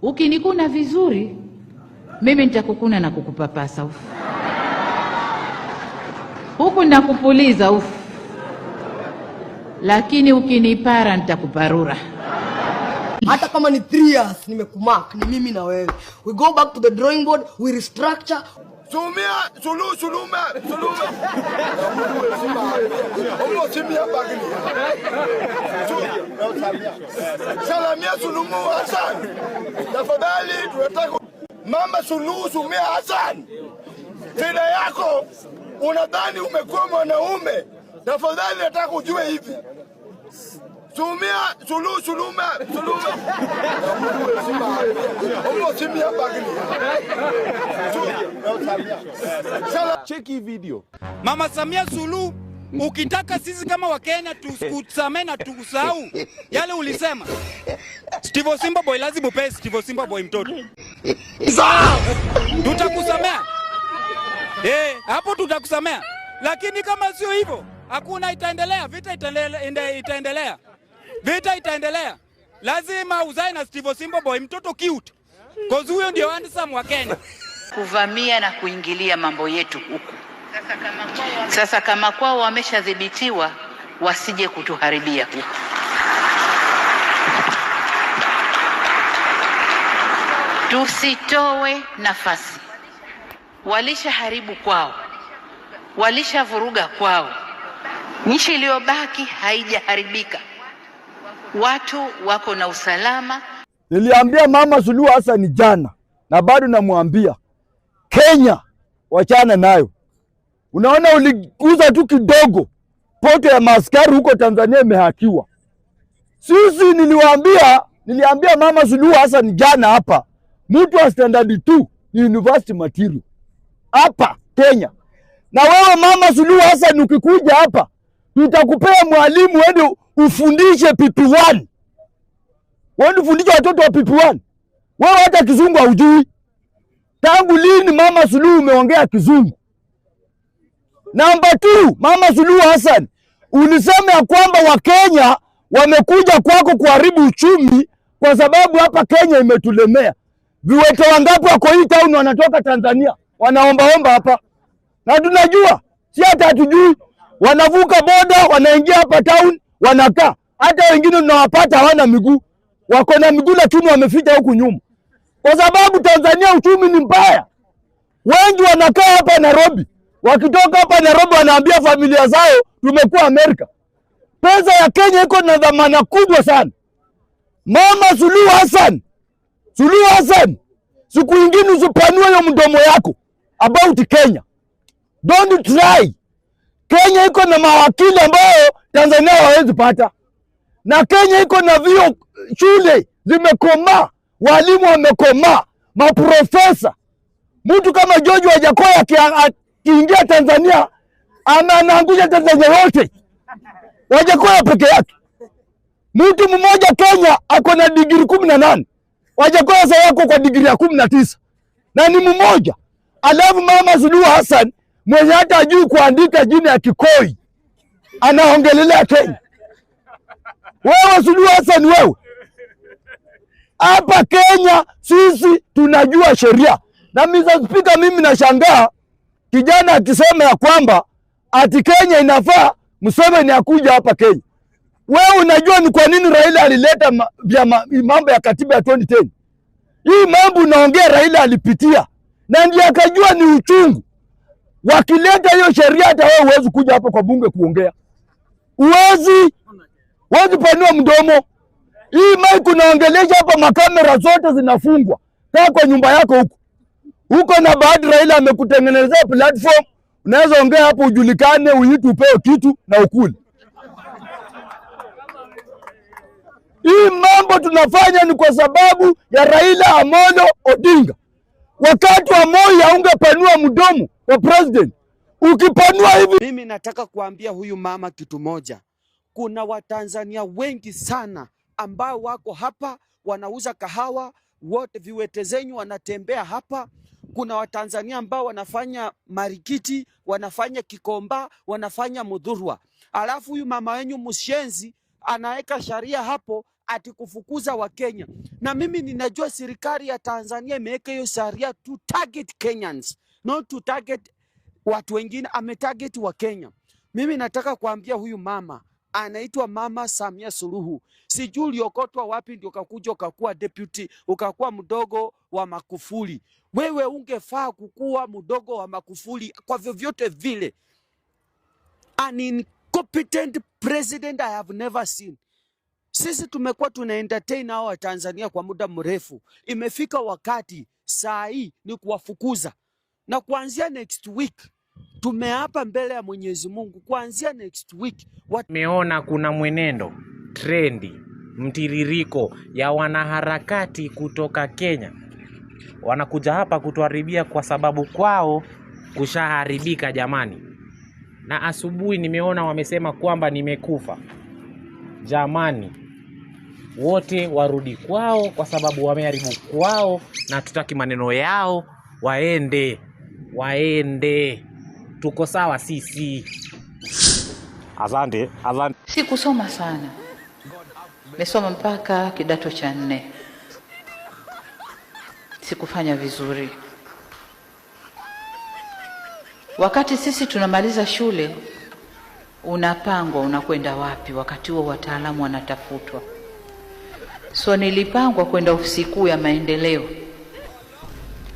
Ukinikuna vizuri, mimi nitakukuna na kukupapasa huku nakupuliza lakini ukinipara nitakuparura. Hata kama ni 3 years nimekumark, ni mimi na wewe. We go back to the drawing board, we restructure. Salamia Sulumu Hassan. Tafadhali tunataka Mama Suluhu Sumia Hassan. Tena yako unadhani umekuwa mwanaume. Tafadhali nataka ujue hivi. Suluhu. Cheki video. Mama Samia Suluhu, ukitaka sisi kama Wakenya tukusamee na tukusahau yale ulisema, Steve Simba Boy lazima upe Steve Simba Boy mtoto. Tutakusamea. Hapo tutakusamea. Lakini kama sio hivyo, hakuna itaendelea, vita itaendelea. Lazima uzae na Steve Simba Boy mtoto cute. Cause huyo ndio handsome wa Kenya. Kuvamia na kuingilia mambo yetu huku. Sasa kama kwao wameshadhibitiwa, wasije kutuharibia huku. Tusitoe nafasi. Walishaharibu kwao, walishavuruga kwao. Nchi iliyobaki haijaharibika, watu wako na usalama. Niliambia Mama Suluhu Hassan jana na bado namwambia, Kenya wachana nayo. Unaona uliguza tu kidogo, pote ya maskari huko Tanzania imehakiwa. Sisi niliambia Mama Suluhu Hassan jana hapa, mtu wa standard 2 ni university material hapa Kenya. Na wewe Mama Suluhu Hassan ukikuja hapa, tutakupea mwalimu wewe ufundishe PP1. Wewe ufundishe watoto wa PP1. Wewe hata kizungu hujui. Tangu lini Mama Suluhu umeongea kizungu? Number 2, Mama Suluhu Hassan, ulisema ya kwamba Wakenya wamekuja kwako kuharibu uchumi kwa sababu hapa Kenya imetulemea. Viwete wangapi wako hii town wanatoka Tanzania? Wanaomba hapa. Na tunajua, si hata hatujui. Wanavuka boda, wanaingia hapa town, wanakaa. Hata wengine tunawapata hawana miguu. Wako na miguu lakini wameficha huku nyuma. Kwa sababu Tanzania uchumi ni mbaya. Wengi wanakaa hapa Nairobi. Wakitoka hapa Nairobi wanaambia familia zao tumekuwa Amerika. Pesa ya Kenya iko na dhamana kubwa sana. Mama Suluhu Hassan, siku nyingine usipanue hiyo mdomo yako about Kenya. Don't try. Kenya iko na mawakili ambao Tanzania hawezi pata. Na Kenya iko na vio shule zimekomaa, walimu wamekomaa, maprofesa. Mtu kama George Wajackoya akiingia Tanzania, anaangusha Tanzania yote. Wajackoya peke yake. Mtu mmoja Kenya ako na degree 18. Wajackoya sasa yako kwa degree ya 19. Na ni mmoja. Alafu Mama Suluhu Hassan mwenye hata hajui kuandika jina ya Kikoi anaongelelea Kenya. Wewe Suluhu Hassan wewe. Hapa Kenya sisi tunajua sheria. Na Mr. Speaker, mimi nashangaa kijana akisema ya kwamba ati Kenya inafaa Museveni akuja hapa Kenya. Wewe unajua ni kwa nini Raila alileta mambo ya katiba ya 2010? Hii mambo unaongea Raila alipitia. Na ndiye akajua ni uchungu. Wakileta hiyo sheria hata wewe huwezi kuja hapa kwa bunge kuongea. Huwezi panua mdomo. Hii mic unaongelesha hapa, makamera zote zinafungwa. Kaa kwa nyumba yako huko. Huko na baada Raila amekutengenezea platform, unaweza ongea hapo ujulikane, uitu upewe kitu na ukuli. Hii mambo tunafanya ni kwa sababu ya Raila Amolo Odinga. Wakati wa Moi haungepanua mdomo wa president. Ukipanua hivi. Mimi nataka kuambia huyu mama kitu moja. Kuna Watanzania wengi sana ambao wako hapa wanauza kahawa, wote viwete zenyu wanatembea hapa. Kuna Watanzania ambao wanafanya marikiti, wanafanya Kikomba, wanafanya Mudhurwa. Alafu huyu mama wenyu mshenzi anaweka sharia hapo, ati kufukuza Wakenya. Na mimi ninajua serikali ya Tanzania imeweka hiyo sharia to target Kenyans, not to target watu wengine, ametarget wa Kenya. Mimi nataka kuambia huyu mama anaitwa Mama Samia Suluhu. Sijui uliokotwa wapi ndio ukakuja ukakuwa deputy, ukakuwa mdogo wa Magufuli. Wewe ungefaa kukuwa mdogo wa Magufuli kwa vyovyote vile. An incompetent president I have never seen. Sisi tumekuwa tuna entertain hao wa Tanzania kwa muda mrefu. Imefika wakati saa hii ni kuwafukuza. Na kuanzia next week tumeapa mbele ya Mwenyezi Mungu, kuanzia next week meona kuna mwenendo, trendi, mtiririko ya wanaharakati kutoka Kenya wanakuja hapa kutuharibia kwa sababu kwao kushaharibika jamani. Na asubuhi nimeona wamesema kwamba nimekufa. Jamani, wote warudi kwao kwa sababu wameharibu kwao, na tutaki maneno yao, waende. Tuko sawa sisi. Asante. Sikusoma sana. Nimesoma mpaka kidato cha 4. Sikufanya vizuri. Wakati sisi tunamaliza shule, unapangwa unakwenda wapi, wakati huo wataalamu wanatafutwa. So nilipangwa kwenda ofisi kuu ya maendeleo,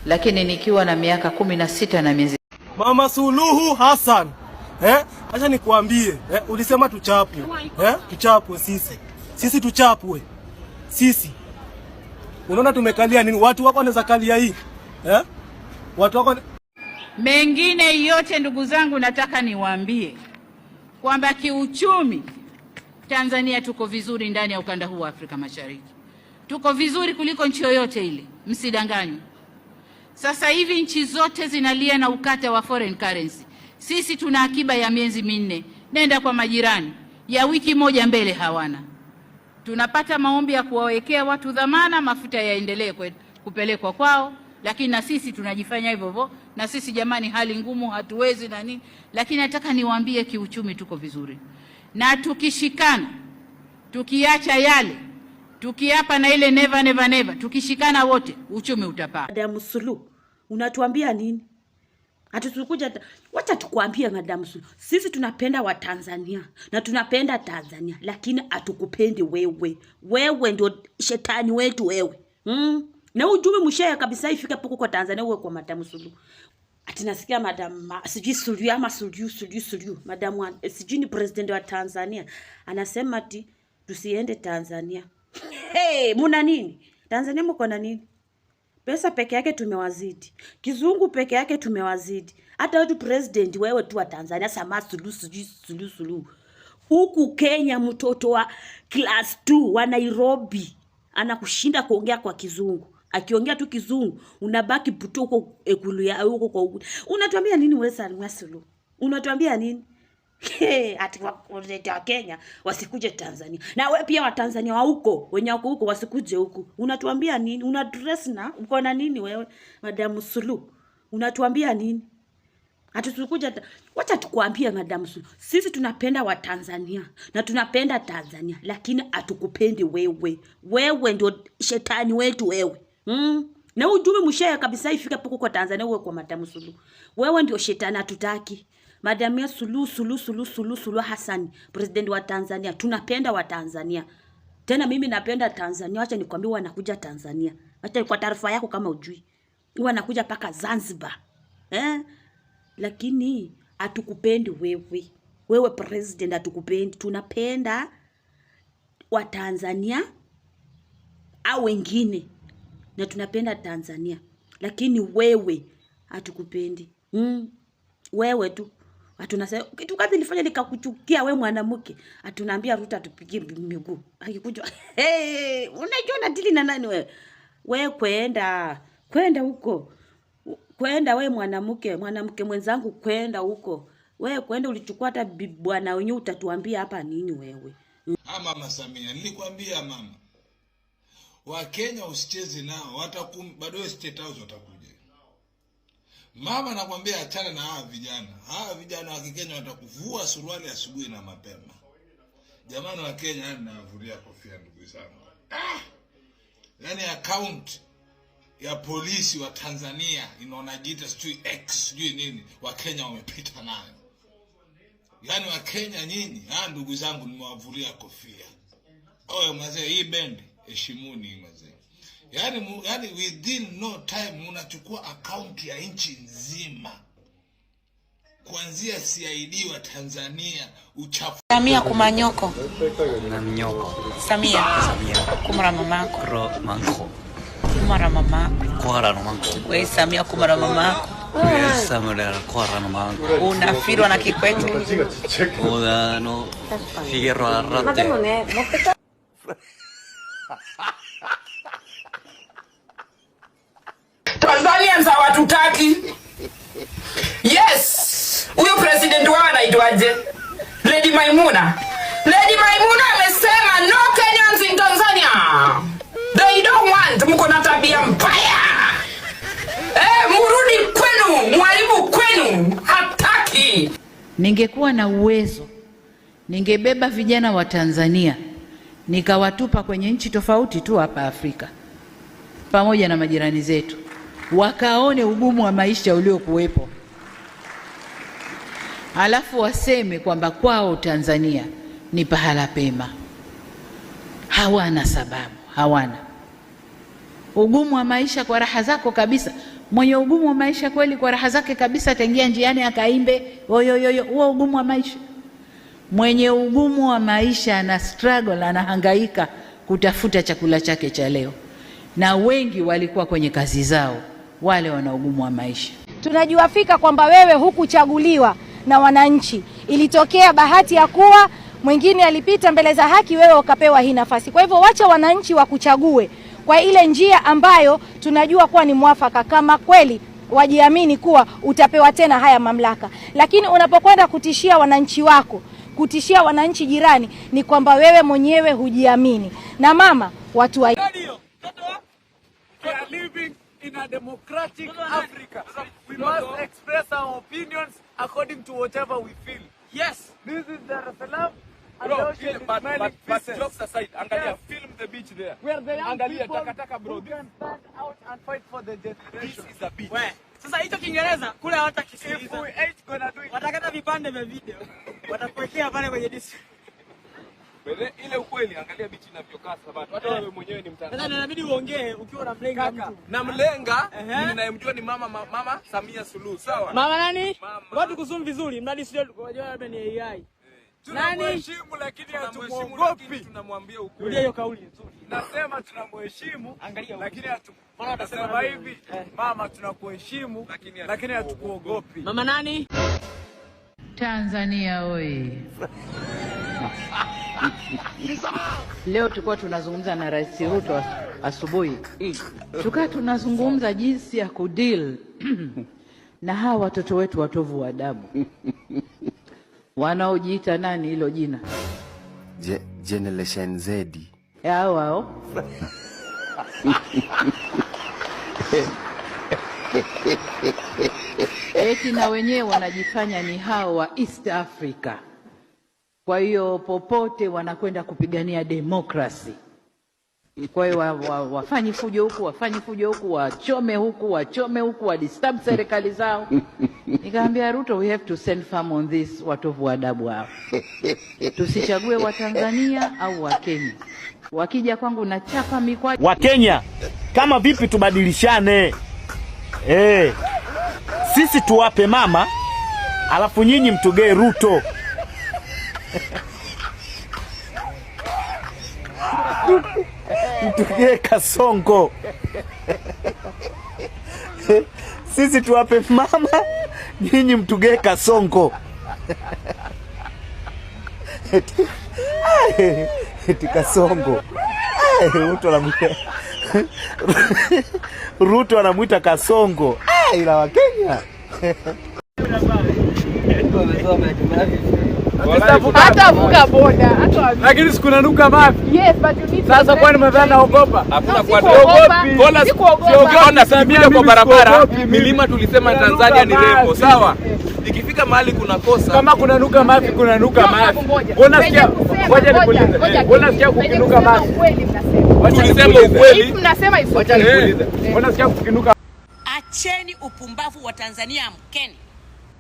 lakini nikiwa na miaka 16 na miezi. Mama Suluhu Hassan, acha nikuambie, ulisema tuchapwe, tuchapwe sisi tuchapwe sisi. Unaona tumekalia nini? Watu wako wanaweza kalia hii, watu wako. Mengine yote ndugu zangu, nataka niwaambie kwamba kiuchumi Tanzania tuko vizuri ndani ya ukanda huu wa Afrika Mashariki. Tuko vizuri kuliko nchi yoyote ile, msidanganywe. Sasa hivi nchi zote zinalia na ukata wa foreign currency. Sisi tuna akiba ya miezi 4. Nenda kwa majirani, ya wiki moja mbele hawana. Tunapata maombi ya kuwawekea watu dhamana, mafuta yaendelee kupelekwa kwao, lakini na sisi tunajifanya hivyo hivyo. Na sisi jamani, hali ngumu, hatuwezi na nini. Lakini nataka niwaambie kiuchumi tuko vizuri. Na tukishikana, tukiacha yale, tukiapa na ile never, tukishikana wote, uchumi utapaa. Madam Suluhu, unatuambia nini? Hatutukuja, wacha tukuambia Madam Suluhu. Sisi tunapenda wa Tanzania na tunapenda Tanzania, lakini hatukupendi wewe. Wewe ndio shetani wetu wewe. Na ujumbe mshaya kabisa ifike poko kwa Tanzania uwe kwa Madam Suluhu. Ati nasikia Madam sijui Suluhu ama Suluhu. Madam sijui ni president wa Tanzania anasema ati tusiende Tanzania. Muna nini? Tanzania mko na nini? Pesa peke yake tumewazidi. Kizungu peke yake tumewazidi. Hata wetu president wewe tu wa Tanzania Samia Suluhu. Huku Kenya mtoto wa class 2 wa Nairobi anakushinda kuongea kwa Kizungu. Akiongea tu Kizungu unabaki puto huko ekulu ya huko kwa. Unatuambia nini wewe Samia Suluhu? Unatuambia nini? Ati wa Kenya wasikuje Tanzania. Na wewe pia wa Tanzania wa huko, wenye wako huko wasikuje huko. Unatuambia nini? Una dress na uko na nini wewe Madam Suluhu? Unatuambia nini? Hatutukuja, wacha tukuambia Madam Suluhu. Sisi tunapenda wa Tanzania na tunapenda Tanzania, lakini hatukupendi wewe. Wewe ndio shetani wetu wewe. Na ujumbe mshaya kabisa ifike poko kwa Tanzania uwe kwa Madam Suluhu. Wewe ndio shetani, hatutaki. Madam Suluhu Hassan, president wa Tanzania. Tunapenda wa Tanzania. Tena mimi napenda Tanzania. Wacha nikwambie wanakuja Tanzania. Wacha kwa taarifa yako kama ujui. Wanakuja paka Zanzibar. Lakini hatukupendi wewe. Wewe president hatukupendi. Tunapenda wa Tanzania au wengine. Na tunapenda Tanzania. Lakini wewe hatukupendi. Wewe tu. Atunasema kitu kazi nilifanya nikakuchukia wewe mwanamke. Atunaambia Ruto atupigie miguu. Akikuja unajua unadili na nani wewe? Wewe kwenda huko. Kwenda wewe mwanamke mwenzangu, kwenda huko. Wewe kwenda ulichukua hata bwana wenyewe, utatuambia hapa nini wewe? Mama Samia, nilikwambia mama. Wa Kenya usicheze nao, bado State House watakuja. Mama nakwambia achana na hawa vijana. Hawa vijana wa Kenya watakuvua suruali asubuhi na mapema. Jamani wa Kenya, yani nawavulia kofia ndugu zangu. Yani account ya polisi wa Tanzania inaonajiita sijui X sijui nini, wa Kenya wamepita nayo. Yani wa Kenya nyinyi, ndugu zangu, nimewavulia kofia. Oye mzee, hii bendi heshimuni mzee. Yani within no time unachukua account ya nchi nzima. Kuanzia CID wa Tanzania, uchafu. Samia kumanyoko. Na mnyoko. Samia. Kumara mamako. Ro manko. Kumara mamako. Kwara no manko. We Samia kumara mamako. We Samia kwara no manko. Unafirwa na Kikwete. Oda no Figueroa Arrate. Tanzania za watutaki. Yes. Huyo president wao anaitwaje? Lady Maimuna. Lady Maimuna amesema no Kenyans in Tanzania. They don't want, mko na tabia mbaya. Murudi kwenu, mwalimu kwenu, hataki. Ningekuwa na uwezo, ningebeba vijana wa Tanzania nikawatupa kwenye nchi tofauti tu hapa Afrika pamoja na majirani zetu, wakaone ugumu wa maisha uliokuwepo, alafu waseme kwamba kwao Tanzania ni pahala pema. Hawana sababu, hawana. Ugumu wa maisha kwa raha zako kabisa. Mwenye ugumu wa maisha kweli kwa raha zake kabisa ataingia njiani akaimbe oyoyoyo, huo ugumu wa maisha. Mwenye ugumu wa maisha ana struggle, anahangaika kutafuta chakula chake cha leo, na wengi walikuwa kwenye kazi zao, wale wana ugumu wa maisha. Tunajua fika kwamba wewe hukuchaguliwa na wananchi. Ilitokea bahati ya kuwa mwingine alipita mbele za haki, wewe ukapewa hii nafasi. Kwa hivyo wacha wananchi wakuchague kwa ile njia ambayo tunajua kuwa ni mwafaka, kama kweli wajiamini kuwa utapewa tena haya mamlaka. Lakini unapokwenda kutishia wananchi wako, kutishia wananchi jirani, ni kwamba wewe mwenyewe hujiamini. Na mama, watu wa We are living in a democratic Africa. We must express our opinions according to whatever we feel. Yes, this is Dar es Salaam. Bro, but jokes aside, Angalia, film the beach there. Where the young people who can stand out and fight for the generation. This is a beach. Sasa hicho Kiingereza kule hawatakisikiliza. If we ain't gonna do it, watakata vipande vya video. Watakuwekea pale kwenye disk. Ile ukweli, angalia bichi inavyokaa sababu. Hata wewe mwenyewe ni Mtanzania. Sasa inabidi uongee ukiwa unamlenga mtu. Na mlenga, mimi ninayemjua ni mama Samia Suluhu, sawa? Mama nani? Watu kuzoom vizuri, mradi sio unajua labda ni AI. Tunamheshimu lakini hatumuogopi. Tunamwambia ukweli. Rudia hiyo kauli nzuri. Nasema tunamheshimu lakini hatusema hivi. Mama tunakuheshimu lakini hatukuogopi. Mama nani? Tanzania oye. Leo tulikuwa tunazungumza na Rais Ruto asubuhi. Tukaa tunazungumza jinsi ya kudeal na hawa watoto wetu watovu wa adabu. Wanaojiita nani hilo jina? Generation Z. Hao. Eti na wenyewe wanajifanya ni hao wa East Africa. Kwa hiyo popote wanakwenda kupigania demokrasi. Kwa hiyo wafanye fujo huku, wachome huku, wadisturb serikali zao. Nikamwambia Ruto, we have to send firm on this, watovu wa adabu hao. Tusichague wa Tanzania au wa Kenya. Wakija kwangu na chapa mikwaji. Wa Kenya, kama vipi tubadilishane? Sisi tuwape mama, alafu nyinyi mtugee Ruto. Mtugee Kasongo. Sisi tuwape mama, nyinyi mtugee Kasongo. Eti Kasongo. Ruto anamuita Kasongo. Ila wa Kenya. Hata vuka boda, hata lakini sikunanuka mafi. Yes, but you need. Sasa kwani mwadhani naogopa? Hakuna kuogopa. Siogopa Samia kwa barabara. Milima tulisema Tanzania ni rembo, sawa? Ikifika mahali kuna kosa. Kama kunanuka mafi, kunanuka mafi. Unasikia? Ngoja nikuulize. Unasikia kukinuka mafi? Tulisema ukweli. Mnasema hivyo. Wacha nikuulize. Unasikia kukinuka? Acheni upumbavu wa Tanzania mkeni.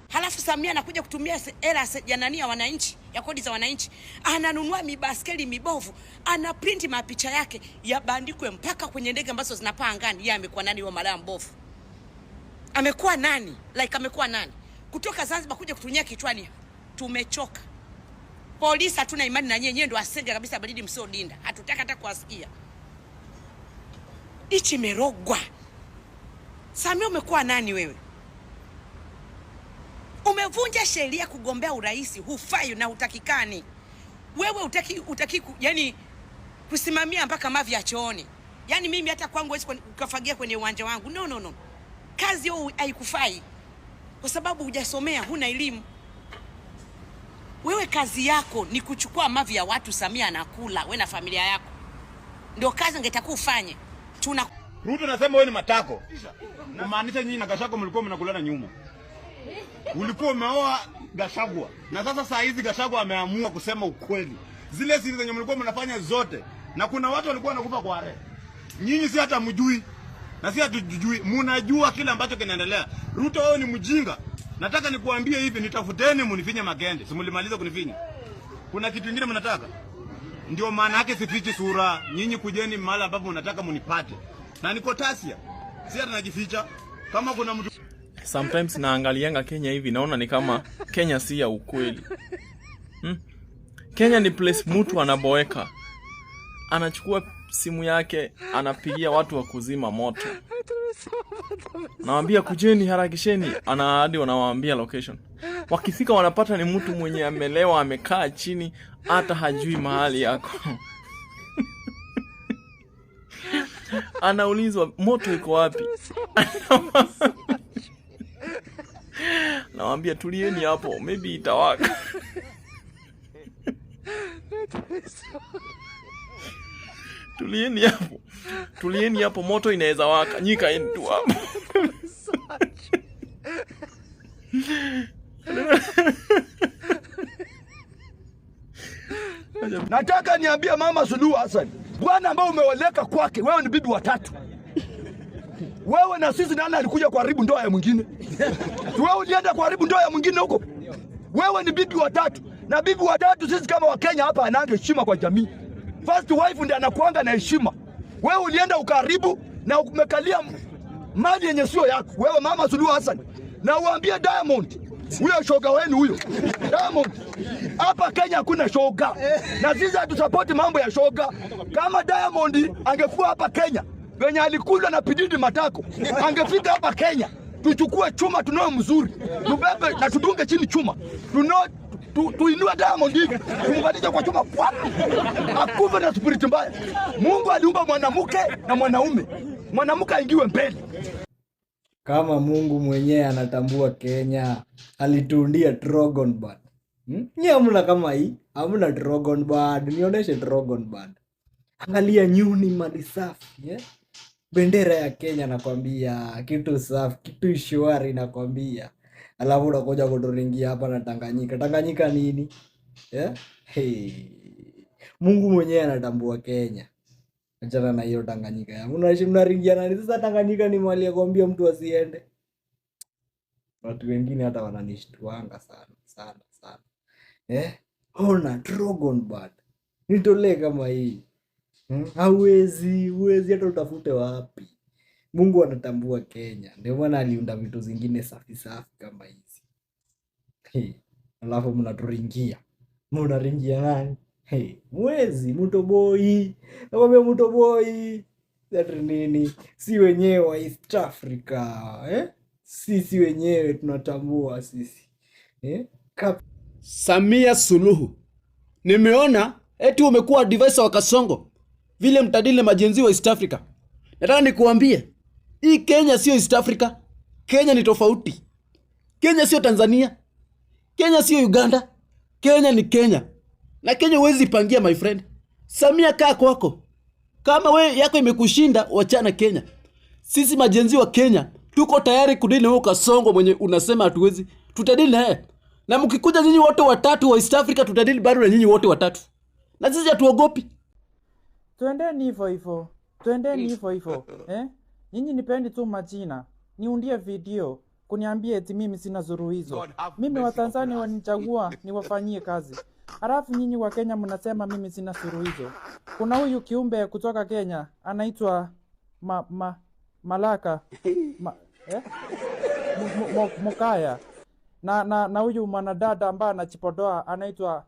Halafu Samia anakuja kutumia hela ya wananchi, ya kodi za wananchi. Ananunua mibaskeli mibovu, ana print mapicha yake yabandikwe mpaka kwenye ndege ambazo zinapaa angani. Yeye amekuwa nani wa malaya mbovu? Amekuwa nani? Like amekuwa nani? Kutoka Zanzibar kuja kutunyia kichwani. Tumechoka. Polisi hatuna imani na nyenye, ndio asenge kabisa badidi msio dinda. Hatutaka hata kuwasikia. Ichi merogwa. Samia umekuwa nani wewe? Umevunja sheria kugombea urais, hufai na utakikani. Wewe utaki yani kusimamia mpaka mavi ya chooni. Yani mimi hata kwangu huwezi kufagia kwenye uwanja wangu. No. Kazi hiyo haikufai. Kwa sababu hujasomea, huna elimu. Wewe kazi yako ni kuchukua mavi ya watu Samia anakula, wewe na familia yako. Ndio kazi ungetakiwa ufanye. Ruto nasema wewe ni matako. Kumaanisha nyinyi na Gachagua mlikuwa mnakulana nyuma. Ulikuwa umeoa Gachagua. Na sasa saa hizi Gachagua ameamua kusema ukweli. Zile siri zenye mlikuwa mnafanya zote. Na kuna watu walikuwa wanakufa kwa are. Nyinyi si hata mjui. Na si hatujui. Mnajua kile ambacho kinaendelea. Ruto wewe ni mjinga. Nataka nikuambie hivi, nitafuteni munifinye magende. Simulimaliza kunifinya. Kuna kitu kingine mnataka? Ndio maana yake sifichi sura. Nyinyi kujeni mahali ambapo mnataka munipate. Na niko Tasia. Si hata najificha. Kama kuna mtu sometimes naangalianga Kenya hivi naona ni kama Kenya si ya ukweli. Kenya ni place mtu anaboeka. Anachukua simu yake, anapigia watu wa kuzima moto. Nawaambia kujeni, harakisheni, hadi wanawaambia location. Wakifika wanapata ni mtu mwenye amelewa, amekaa chini, hata hajui mahali yako. Anaulizwa moto iko wapi? Nawaambia tulieni hapo, maybe itawaka. Tulieni hapo, moto inaweza waka. Nyika tu hapo. Nataka niambie Mama Suluhu Hassan, bwana ambao umeoleka kwake, wewe ni bibi wa tatu. Wewe na sisi nani alikuja kuharibu ndoa ya mwingine? Wewe ulienda kuharibu ndoa ya mwingine huko? Wewe ni bibi wa tatu. Na bibi wa tatu sisi kama Wakenya hapa anange heshima kwa jamii. First wife ndiye anakuanga na heshima. Wewe ulienda ukaharibu na umekalia mali yenye sio yako. Wewe Mama Suluhu Hassan, na uambie Diamond, huyo shoga wenu huyo. Diamond, hapa Kenya hakuna shoga. Na sisi hatusupport mambo ya shoga. Kama Diamond angekuwa hapa Kenya, wenye alikula na pididi matako, angefika hapa Kenya, tuchukue chuma tunao mzuri, tubebe na tudunge chini chuma. Tuinua Diamond hivi, tumbadilisha kwa chuma kwa. Akuve na spirit mbaya. Mungu aliumba mwanamke na mwanaume. Mwanamke aingiwe mbele. Kama Mungu mwenyewe anatambua Kenya, alituundia Dragon Bird. Ni hamna kama hii, hamna Dragon Bird. Nionyeshe Dragon Bird. Angalia nyuni mali safi, bendera ya Kenya nakwambia, kitu safi, kitu shwari nakwambia. Alafu unakuja kuturingia hapa na Tanganyika. Tanganyika nini? Hey. Mungu mwenyewe anatambua Kenya. Achana na hiyo Tanganyika. Mnaringia nani sasa? Tanganyika ni mali ya kuambia mtu asiende. Watu wengine hata wananishtuanga sana. Ona Dragon Bird. Nitolee kama hii. Huwezi hata utafute wapi. Mungu anatambua Kenya. Ndio maana aliunda vitu zingine safi kama hizi. Alafu mnaturingia. Mnaringia nani? Mwezi Mutoboi. Nakwambia Mutoboi. That nini? Si wenyewe wa East Africa, Sisi wenyewe tunatambua sisi. Samia Suluhu. Nimeona eti umekuwa advisor wa Kasongo. Vile mtadile majenzi wa East Africa. Nataka nikuambie, hii Kenya sio East Africa. Kenya ni tofauti. Kenya sio Tanzania. Kenya sio Uganda. Kenya ni Kenya. Na Kenya huwezi pangia, my friend. Samia kaa kwako. Kama we yako imekushinda, wachana Kenya. Sisi majenzi wa Kenya tuko tayari kudili na huo Kasongo mwenye unasema hatuwezi. Tutadili na yeye. Na mkikuja nyinyi wote watatu wa East Africa, tutadili bado na nyinyi wote watatu. Na sisi hatuogopi. Tuendeni hivyo. Tuendeni hivyo. Nyinyi nipendi tu majina. Niundie video kuniambia eti mimi sina suluhisho. Mimi wa Tanzania wanichagua niwafanyie kazi. Halafu nyinyi wa Kenya mnasema mimi sina suluhisho. Kuna huyu kiumbe kutoka Kenya anaitwa Malaka Mukaya. Na huyu mwanadada ambaye anachipodoa anaitwa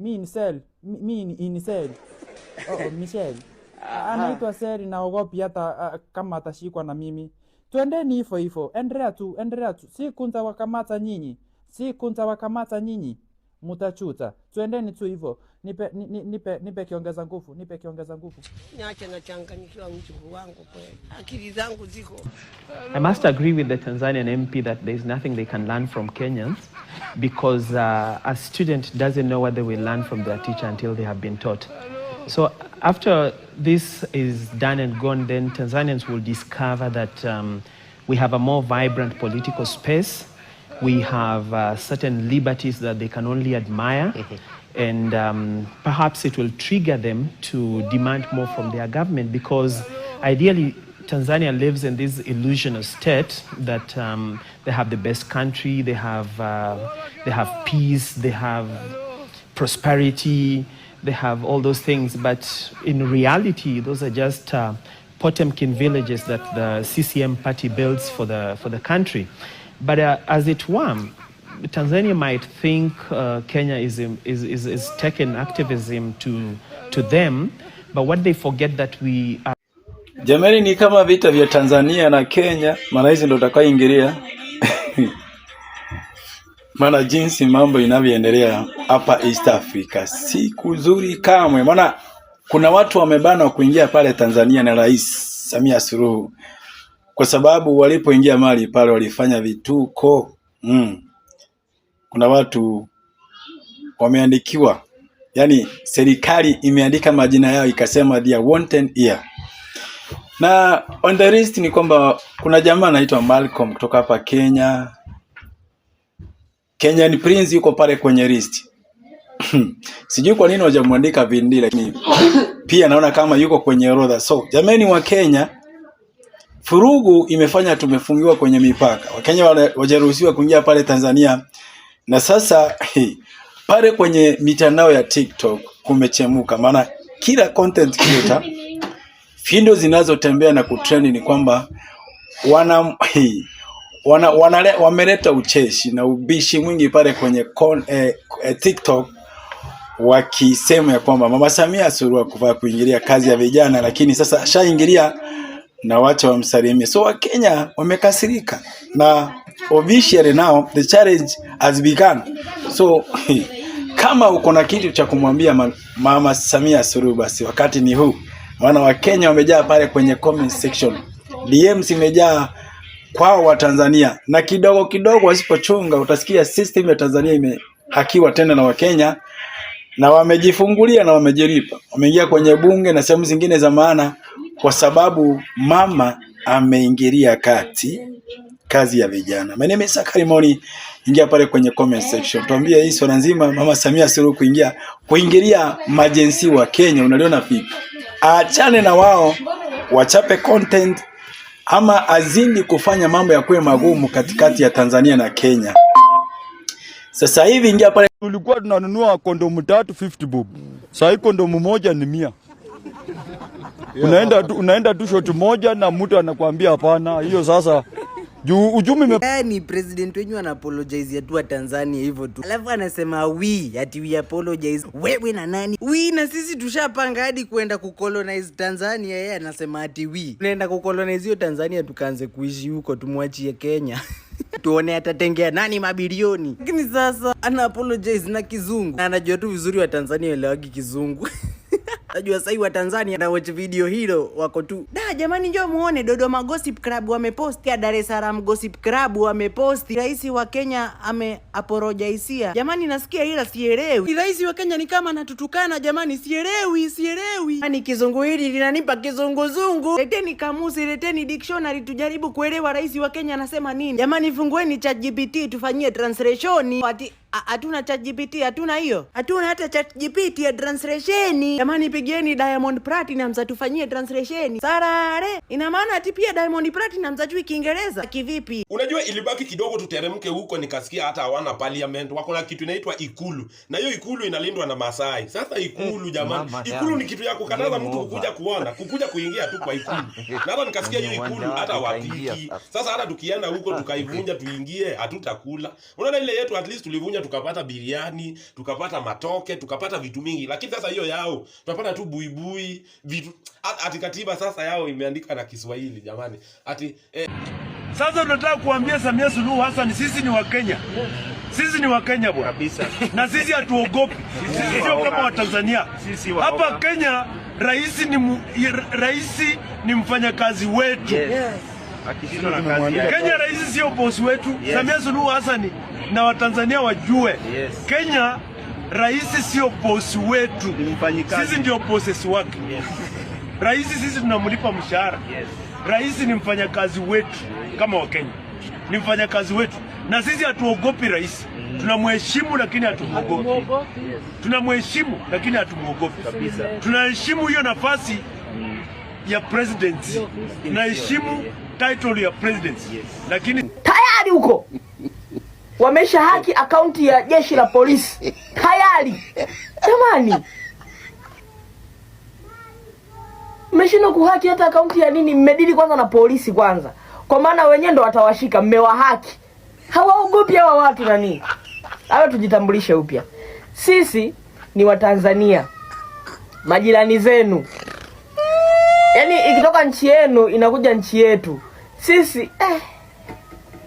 Michelle. Anaitwa Seri, na ogopi hata kama atashikwa na mimi. Tuendeni hivyo. Endelea tu. Siku nitawakamata nyinyi. Mutachuta. Tuendeni tu hivyo. Nipe kiongeza nguvu. Niache nachanganyikiwa mchungu wangu kweli. Akili zangu ziko. I must agree with the Tanzanian MP that there is nothing they can learn from Kenyans, because a student doesn't know what they will learn from their teacher until they have been taught. So after this is done and gone, then Tanzanians will discover that we have a more vibrant political space. We have certain liberties that they can only admire. And perhaps it will trigger them to demand more from their government, because ideally Tanzania lives in this illusional state that they have the best country, they have peace, they have prosperity, they have all those things. But in reality, those are just Potemkin villages that the CCM party builds for the country. But as it were, Tanzania might think Kenya is taking activism to them, but what they forget that we are. Jamani, ni kama vita vya Tanzania na Kenya, maana hizi ndo utakaoingilia. Maana jinsi mambo inavyoendelea hapa East Africa si kuzuri kamwe. Maana kuna watu wamebana kuingia pale Tanzania na Rais Samia Suluhu, kwa sababu walipoingia mali pale walifanya vituko. Kuna watu wameandikiwa, yani serikali imeandika majina yao ikasema they are wanted here. Na on the list ni kwamba kuna jamaa anaitwa Malcolm kutoka hapa Kenya. Kenyan Prince yuko pale kwenye list. Sijui kwa nini hawajamwandika Vindi, lakini pia naona kama yuko kwenye orodha. So jamani wa Kenya, furugu imefanya tumefungiwa kwenye mipaka. Wakenya wajaruhusiwa kuingia pale Tanzania. Na sasa pale kwenye mitandao ya TikTok kumechemuka, maana kila content creator video zinazotembea na kutrend ni kwamba wameleta ucheshi na ubishi mwingi pale kwenye TikTok, wakisema ya kwamba Mama Samia Suluhu kufaa kuingilia kazi ya vijana, lakini sasa ashaingilia na wacha wamsalimie. So Wakenya wamekasirika, na officially now the challenge has begun. So kama uko na kitu cha kumwambia Mama Samia Suluhu, basi wakati ni huu. Maana Wakenya wamejaa pale kwenye comment section, DMs imejaa kwao wa Tanzania, na kidogo kidogo wasipochunga utasikia system ya Tanzania imehakiwa tena na Wakenya, na wamejifungulia na wamejiripa. Wameingia kwenye bunge na sehemu zingine za maana, kwa sababu mama ameingilia kati kazi ya vijana. My name is Karimoni. Ingia pale kwenye comment section, tuambie hii swala nzima Mama Samia Suluhu kuingilia majensi wa Kenya unaliona vipi? Aachane na wao, wachape content, ama azindi kufanya mambo ya kuwe magumu katikati ya Tanzania na Kenya. Sasa hivi ingia pale, tulikuwa tunanunua kondomu 350 bob. Sasa hii kondomu moja ni 100. Unaenda tu shot moja na mtu anakuambia hapana. Hiyo sasa juu ujumi ni president wenyu ana apologize tu wa Tanzania hivyo tu. Alafu anasema we apologize. Wewe na nani? Na sisi tushapanga hadi kwenda kucolonize Tanzania, yeye anasema ati tunaenda kucolonize hiyo Tanzania tukaanze kuishi huko, tumwachie Kenya. Tuone atatengea nani mabilioni. Lakini sasa ana apologize na kizungu. Na anajua tu vizuri wa Tanzania elewagi kizungu. Najua sasa wa Tanzania na watch video hilo wako tu. Da jamani, njoo muone Dodoma Gossip Club wameposti, ya Dar es Salaam Gossip Club wameposti. Rais wa Kenya apologize. Jamani nasikia ila sielewi. Rais wa Kenya ni kama anatutukana jamani, sielewi. Yaani kizungu hili linanipa kizunguzungu. Leteni kamusi, leteni dictionary tujaribu kuelewa rais wa Kenya anasema nini. Jamani fungueni ChatGPT tufanyie translation. Hatuna ChatGPT, hatuna hiyo. Hatuna hata ChatGPT ya translation. Jamani pigieni Diamond Platinumz atufanyie translation. Sarare. Ina maana ati pia Diamond Platinumz ajui Kiingereza kivipi? Unajua ilibaki kidogo tuteremke huko nikasikia hata hawana parliament. Wako na kitu inaitwa ikulu. Na hiyo ikulu inalindwa na Masai. Sasa ikulu jamani. Ikulu ni kitu ya kukataza mtu kukuja kuona, kukuja kuingia tu kwa ikulu. Na hata nikasikia hiyo ikulu hata wapiki. Sasa hata tukienda huko tukaivunja tuingie hatutakula. Unaona ile yetu at least tulivunja tukapata biriani, tukapata matoke, tukapata vitu mingi. Lakini sasa hiyo yao, tunapata tu buibui, vitu ati katiba sasa yao imeandika na Kiswahili jamani. Ati Sasa tunataka kuambia Samia Suluhu Hassan sisi ni Wakenya. Sisi ni Wakenya bwana kabisa. Na sisi hatuogopi. Sisi sio kama Watanzania. Hapa Kenya rais ni mfanyakazi wetu. Kenya rais sio boss wetu. Samia Suluhu Hassan na Watanzania wajue. Kenya rais sio boss wetu. Sisi ndio bosses wake. Rais sisi tunamlipa mshahara. Rais ni mfanyakazi wetu kama Wakenya. Ni mfanyakazi wetu. Na sisi hatuogopi rais. Tunamheshimu lakini hatumuogopi. Tunamheshimu lakini hatumuogopi kabisa. Tunaheshimu hiyo nafasi ya presidency. Tunaheshimu title ya presidency. Lakini tayari huko wamesha haki akaunti ya jeshi la polisi. Tayari. Jamani. Mmeshindwa kuhaki hata akaunti ya nini? Mmedili kwanza na polisi kwanza. Kwa maana wenyewe ndo watawashika, mmewahaki. Hawaogopi hawa watu nani? Hawa tujitambulishe upya. Sisi ni Watanzania. Majirani zenu. Yaani ikitoka nchi yenu inakuja nchi yetu. Sisi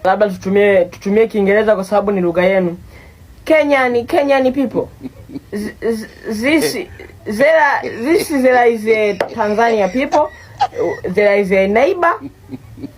labda tutumie Kiingereza kwa sababu ni lugha yenu. Kenyan people. This is a Tanzania people. There is a neighbor.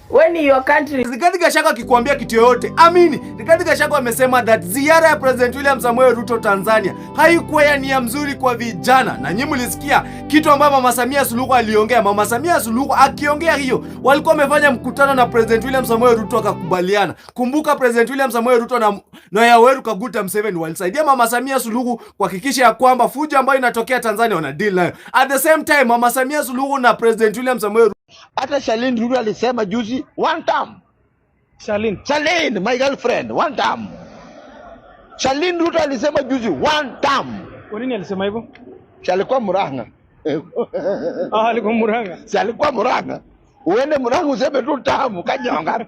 When your country Rigathi Gachagua akikwambia kitu yoyote amini. Rigathi Gachagua amesema that ziara ya President William Samoei Ruto Tanzania haikuwa ya nia mzuri kwa vijana. Na nyinyi mlisikia kitu ambacho Mama Samia Suluhu aliongea. Mama Samia Suluhu akiongea hiyo walikuwa wamefanya mkutano na President William Samoei Ruto akakubaliana. Kumbuka President William Samoei Ruto na Yoweri Kaguta Museveni walisaidia Mama Samia Suluhu kuhakikisha ya kwamba fujo ambayo inatokea Tanzania wana deal nayo. At the same time Mama Samia Suluhu na President William Samoei Ruto hata Charlene Ruto alisema juzi one term. Charlene my girlfriend one term. Charlene Ruto alisema juzi one term. Kwa nini alisema hivyo? Alikuwa Murang'a. Alikuwa Murang'a. Alikuwa Murang'a. Uende Murang'a useme tu term kanyonga.